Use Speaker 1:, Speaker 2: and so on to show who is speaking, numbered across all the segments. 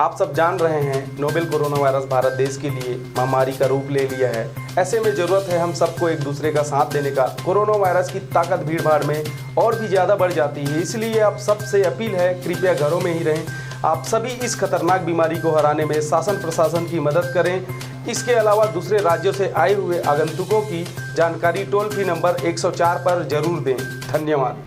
Speaker 1: आप सब जान रहे हैं नोवेल कोरोना वायरस भारत देश के लिए महामारी का रूप ले लिया है। ऐसे में जरूरत है हम सबको एक दूसरे का साथ देने का। कोरोना वायरस की ताकत भीड़ भाड़ में और भी ज़्यादा बढ़ जाती है, इसलिए आप सबसे अपील है कृपया घरों में ही रहें। आप सभी इस खतरनाक बीमारी को हराने में शासन प्रशासन की मदद करें। इसके अलावा दूसरे राज्यों से आए हुए आगंतुकों की जानकारी टोल फ्री नंबर 104 पर जरूर दें। धन्यवाद।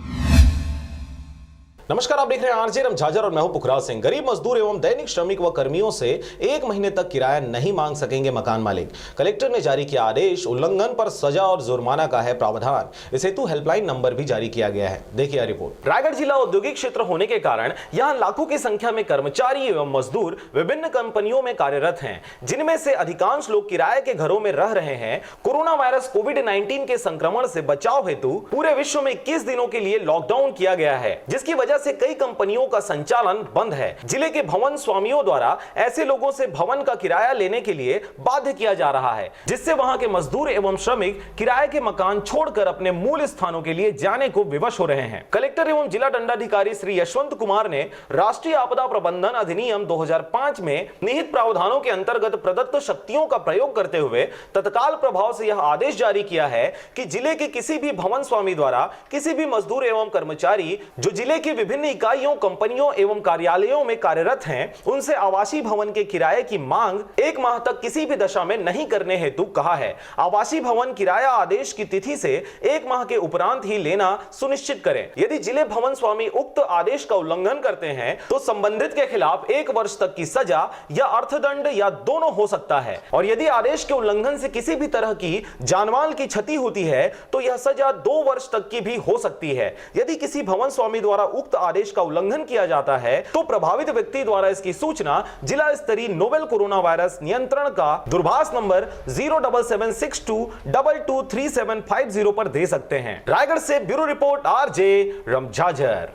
Speaker 2: नमस्कार, आप देख रहे हैं आरजे रमझाझर और मैं हूं पुखराज सिंह। गरीब मजदूर एवं दैनिक श्रमिक व कर्मियों से 1 महीने तक किराया नहीं मांग सकेंगे मकान मालिक। कलेक्टर ने जारी किया आदेश। उल्लंघन पर सजा और जुर्माना का है प्रावधान। इस हेतु हेल्पलाइन नंबर भी जारी किया गया है। देखिए रिपोर्ट। रायगढ़ जिला औद्योगिक क्षेत्र होने के कारण यहाँ लाखों की संख्या में कर्मचारी एवं मजदूर विभिन्न कंपनियों में कार्यरत हैं, जिनमें से अधिकांश लोग किराए के घरों में रह रहे हैं। कोरोना वायरस कोविड-19 के संक्रमण से बचाव हेतु पूरे विश्व में 21 दिनों के लिए लॉकडाउन किया गया है, जिसकी वजह से कई कंपनियों का संचालन बंद है। जिले के भवन स्वामियों द्वारा ऐसे लोगों से भवन का किराया लेने के लिए बाध्य किया जा रहा है, जिससे वहां के मजदूर एवं श्रमिक किराए के मकान छोड़कर अपने मूल स्थानों के लिए जाने को विवश हो रहे हैं। कलेक्टर एवं जिला दंडाधिकारी श्री यशवंत कुमार ने राष्ट्रीय आपदा प्रबंधन अधिनियम 2005 में निहित प्रावधानों के अंतर्गत प्रदत्त शक्तियों का प्रयोग करते हुए तत्काल प्रभाव से यह आदेश जारी किया है कि जिले के किसी भी भवन स्वामी द्वारा किसी भी मजदूर एवं कर्मचारी जो जिले के विभिन्न इकाइयों, कंपनियों एवं कार्यालयों में कार्यरत हैं, उनसे आवासीय भवन के किराए की मांग 1 माह तक किसी भी दशा में नहीं करने हेतु कहा है। आवासीय भवन किराया आदेश की तिथि से 1 माह के उपरांत ही लेना सुनिश्चित करें। यदि जिले भवन स्वामी उक्त आदेश का उल्लंघन करते हैं तो संबंधित के खिलाफ 1 वर्ष तक की सजा या अर्थदंड या दोनों हो सकता है, और यदि आदेश के उल्लंघन से किसी भी तरह की जानमाल की क्षति होती है तो यह सजा 2 वर्ष तक की भी हो सकती है। यदि किसी भवन स्वामी द्वारा उक्त आदेश का उल्लंघन किया जाता है तो प्रभावित व्यक्ति द्वारा इसकी सूचना जिला स्तरीय नोवेल कोरोना वायरस नियंत्रण का दूरभाष नंबर 07762223750 पर दे सकते हैं। रायगढ़ से ब्यूरो रिपोर्ट आरजे रमझाझर।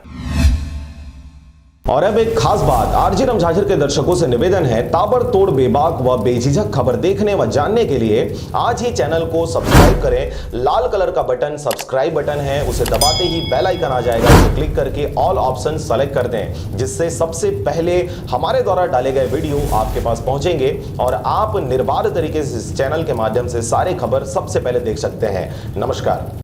Speaker 2: और अब एक खास बात, आरजे रमझाझर के दर्शकों से निवेदन है, ताबड़तोड़ बेबाक व बेझिझक खबर देखने व जानने के लिए आज ही चैनल को सब्सक्राइब करें। लाल कलर का बटन सब्सक्राइब बटन है, उसे दबाते ही बेल आइकन आ जाएगा, उसे क्लिक करके ऑल ऑप्शन सेलेक्ट कर दें, जिससे सबसे पहले हमारे द्वारा डाले गए वीडियो आपके पास पहुंचेंगे और आप निर्बाध तरीके से इस चैनल के माध्यम से सारे खबर सबसे पहले देख सकते हैं। नमस्कार।